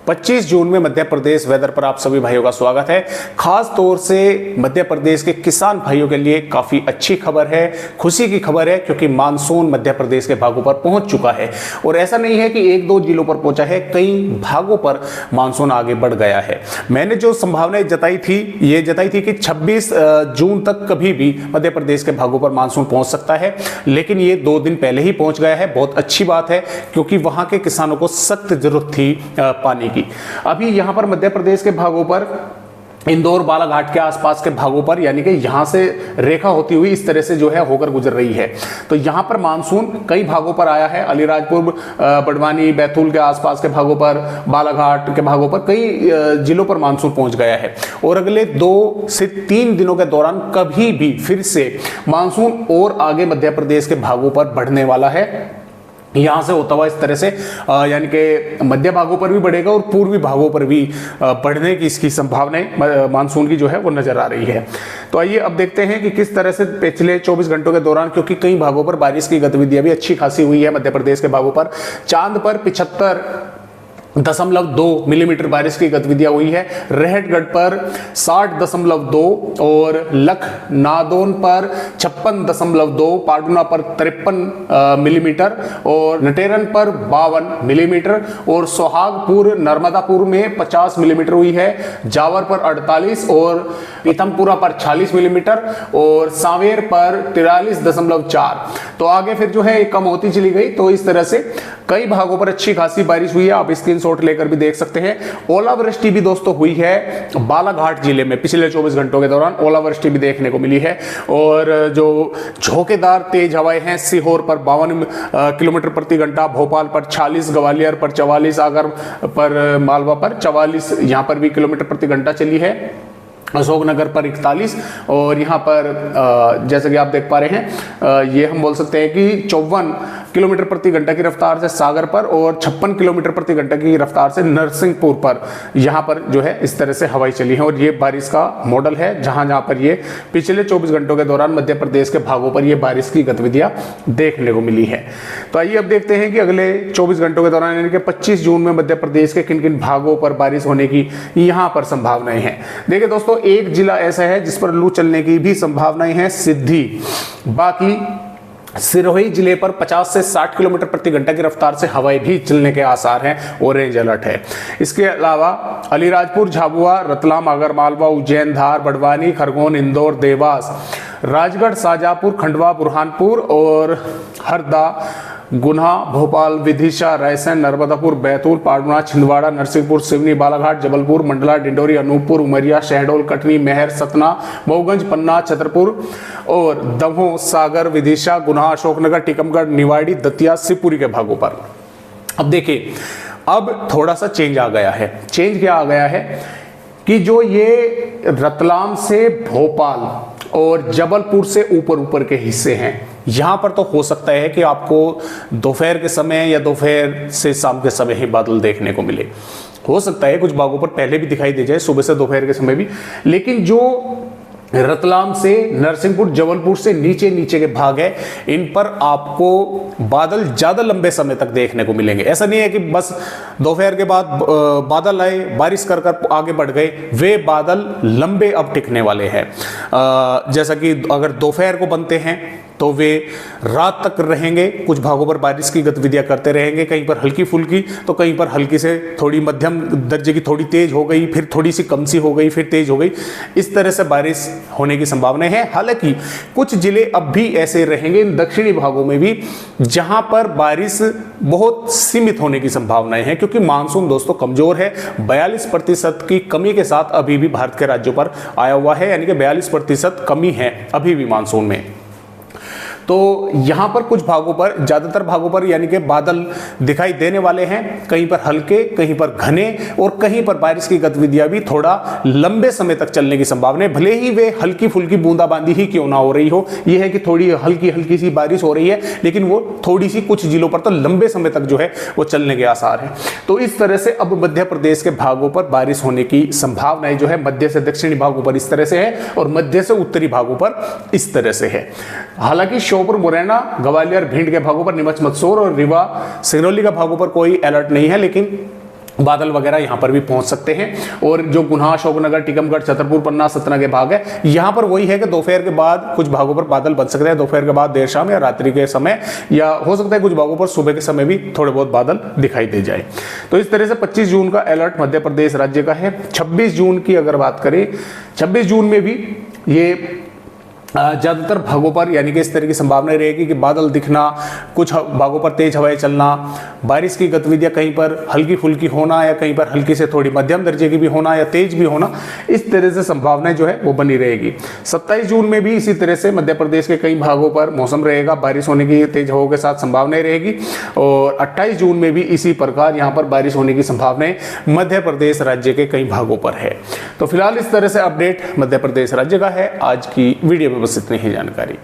25 जून में मध्य प्रदेश वेदर पर आप सभी भाइयों का स्वागत है। खास तौर से मध्य प्रदेश के किसान भाइयों के लिए काफी अच्छी खबर है, खुशी की खबर है, क्योंकि मानसून मध्य प्रदेश के भागों पर पहुंच चुका है। और ऐसा नहीं है कि एक दो जिलों पर पहुंचा है, कई भागों पर मानसून आगे बढ़ गया है। मैंने जो संभावनाएं जताई थी, ये जताई थी कि 26 जून तक कभी भी मध्य प्रदेश के भागों पर मानसून पहुंच सकता है, लेकिन ये 2 दिन पहले ही पहुंच गया है। बहुत अच्छी बात है, क्योंकि वहां के किसानों को सख्त जरूरत थी पानी की। अभी यहां पर मध्य प्रदेश के भागों पर, इंदौर बालाघाट के आसपास के भागों पर, यानी कि यहां से रेखा होती हुई इस तरह से जो है होकर गुजर रही है। तो यहां पर मानसून कई भागों पर आया है। अलीराजपुर, बड़वानी, बैतूल के आसपास के भागों पर, बालाघाट के भागों पर, कई जिलों पर मानसून पहुंच गया है। और अगले 2 से 3 दिनों के दौरान कभी भी फिर से मानसून और आगे मध्य प्रदेश के भागों पर बढ़ने वाला है। यहां से होता हुआ इस तरह से यानी कि मध्य भागों पर भी बढ़ेगा और पूर्वी भागों पर भी बढ़ने की इसकी संभावनाएं मानसून की जो है वो नजर आ रही है। तो आइए अब देखते हैं कि किस तरह से पिछले 24 घंटों के दौरान, क्योंकि कई भागों पर बारिश की गतिविधियां भी अच्छी खासी हुई है। मध्य प्रदेश के भागों पर चांद पर 75.2 मिलीमीटर बारिश की गतिविधियां हुई है। रेहटगढ़ पर 60.2 और लखनादौन पर 56.2, पाडुना पर 53 मिलीमीटर और नटेरन पर 52 मिलीमीटर और सोहागपुर नर्मदापुर में 50 मिलीमीटर हुई है। जावर पर 48 और पीतमपुरा पर 46 मिलीमीटर और सांवेर पर 43.4। तो आगे फिर जो है कम होती चली गई। तो इस तरह से कई भागों पर अच्छी खासी बारिश हुई है। आप स्क्रीनशॉट लेकर भी देख सकते हैं। ओलावृष्टि भी दोस्तों हुई है बालाघाट जिले में। पिछले 24 घंटों के दौरान ओलावृष्टि भी देखने को मिली है। और जो झोंकेदार तेज हवाएं हैं, सीहोर पर 52 किलोमीटर प्रति घंटा, भोपाल पर 46, ग्वालियर पर 44, आगर पर, मालवा पर 44 यहां पर भी किलोमीटर प्रति घंटा चली है। अशोकनगर पर 41 और यहाँ पर जैसे कि आप देख पा रहे हैं, ये हम बोल सकते हैं कि 54 किलोमीटर प्रति घंटा की रफ्तार से सागर पर और 56 किलोमीटर प्रति घंटा की रफ्तार से नरसिंहपुर पर यहाँ पर जो है इस तरह से हवाई चली है। और ये बारिश का मॉडल है, जहाँ जहाँ पर ये पिछले 24 घंटों के दौरान मध्य प्रदेश के भागों पर ये बारिश की गतिविधियां देखने को मिली है। तो आइए अब देखते हैं कि अगले 24 घंटों के दौरान यानी कि 25 जून में मध्य प्रदेश के किन किन भागों पर बारिश होने की यहाँ पर संभावनाएं हैं। देखिए दोस्तों, एक जिला ऐसा है जिस पर लू चलने की भी संभावनाएं हैं, सिद्धि। बाकी सिरोही जिले पर 50 से 60 किलोमीटर प्रति घंटा की रफ्तार से हवाएं भी चलने के आसार हैं, ऑरेंज अलर्ट है। इसके अलावा अलीराजपुर, झाबुआ, रतलाम, आगरमालवा, उज्जैन, धार, बड़वानी, खरगोन, इंदौर, देवास, राजगढ़, शाजापुर, खंडवा, बुरहानपुर और हरदा, गुना, भोपाल, विदिशा, रायसेन, नर्मदापुर, बैतूल, पाडुना, छिंदवाड़ा, नरसिंहपुर, सिवनी, बालाघाट, जबलपुर, मंडला, डिंडोरी, अनूपपुर, उमरिया, शहडोल, कटनी, मेहर, सतना, मऊगंज, पन्ना, छतरपुर और दमोह, सागर, विदिशा, गुना, अशोकनगर, टीकमगढ़, निवाड़ी, दतिया, शिवपुरी के भागों पर। अब देखिए, अब थोड़ा सा चेंज आ गया है। चेंज क्या आ गया है कि जो ये रतलाम से भोपाल और जबलपुर से ऊपर के हिस्से हैं, यहां पर तो हो सकता है कि आपको दोपहर के समय या दोपहर से शाम के समय ही बादल देखने को मिले। हो सकता है कुछ भागों पर पहले भी दिखाई दे जाए, सुबह से दोपहर के समय भी। लेकिन जो रतलाम से, नरसिंहपुर, जबलपुर से नीचे के भाग है, इन पर आपको बादल ज्यादा लंबे समय तक देखने को मिलेंगे। ऐसा नहीं है कि बस दोपहर के बाद बादल आए, बारिश कर आगे बढ़ गए। वे बादल लंबे अब टिकने वाले हैं। जैसा कि अगर दोपहर को बनते हैं तो वे रात तक रहेंगे। कुछ भागों पर बारिश की गतिविधियां करते रहेंगे, कहीं पर हल्की फुल्की, तो कहीं पर हल्की से थोड़ी मध्यम दर्जे की, थोड़ी तेज हो गई, फिर थोड़ी सी कम सी हो गई, फिर तेज हो गई। इस तरह से बारिश होने की संभावना है। हालांकि कुछ जिले अब भी ऐसे रहेंगे इन दक्षिणी भागों में भी, जहां पर बारिश बहुत सीमित होने की संभावनाएं हैं, क्योंकि मानसून दोस्तों कमजोर है। 42% की कमी के साथ अभी भी भारत के राज्यों पर आया हुआ है, यानी कि 42% कमी है अभी भी मानसून में। तो यहां पर कुछ भागों पर, ज्यादातर भागों पर यानी कि बादल दिखाई देने वाले हैं, कहीं पर हल्के, कहीं पर घने और कहीं पर बारिश की गतिविधियां भी थोड़ा लंबे समय तक चलने की संभावना है। भले ही वे हल्की फुल्की बूंदाबांदी ही क्यों ना हो रही हो, यह है कि थोड़ी हल्की सी बारिश हो रही है, लेकिन वो थोड़ी सी कुछ जिलों पर तो लंबे समय तक जो है वो चलने के आसार हैं। तो इस तरह से अब मध्य प्रदेश के भागों पर बारिश होने की संभावनाएं जो है मध्य से दक्षिणी भागों पर इस तरह से है और मध्य से उत्तरी भागों पर इस तरह से है। हालांकि श्योपुर, मुरैना, ग्वालियर, भिंड के भागों पर, नीमच, मंदसौर और रीवा, सिंगरौली के भागों पर कोई अलर्ट नहीं है, लेकिन बादल वगैरह यहां पर भी पहुंच सकते हैं। और जो गुना, अशोकनगर, टीकमगढ़, छतरपुर, पन्ना, सतना के भाग है, यहां पर वही है कि दोपहर के बाद कुछ भागों पर बादल बन सकते हैं, दोपहर के बाद देर शाम या रात्रि के समय, या हो सकता है कुछ भागों पर सुबह के समय भी थोड़े बहुत बादल दिखाई दे जाए। तो इस तरह से 25 जून का अलर्ट मध्य प्रदेश राज्य का है। 26 जून की अगर बात करें, 26 जून में भी ये ज़्यादातर भागों पर यानी कि इस तरह की संभावना रहेगी कि बादल दिखना, कुछ भागों पर तेज हवाएं चलना, बारिश की गतिविधियां कहीं पर हल्की फुल्की होना या कहीं पर हल्की से थोड़ी मध्यम दर्जे की भी होना या तेज भी होना, इस तरह से संभावनाएं जो है वो बनी रहेगी। 27 जून में भी इसी तरह से मध्य प्रदेश के कई भागों पर मौसम रहेगा, बारिश होने की तेज हवाओं के साथ संभावनाएं रहेगी। और 28 जून में भी इसी प्रकार यहाँ पर बारिश होने की संभावनाएं मध्य प्रदेश राज्य के कई भागों पर है। तो फिलहाल इस तरह से अपडेट मध्य प्रदेश राज्य का है। आज की वीडियो में बस इतनी ही जानकारी।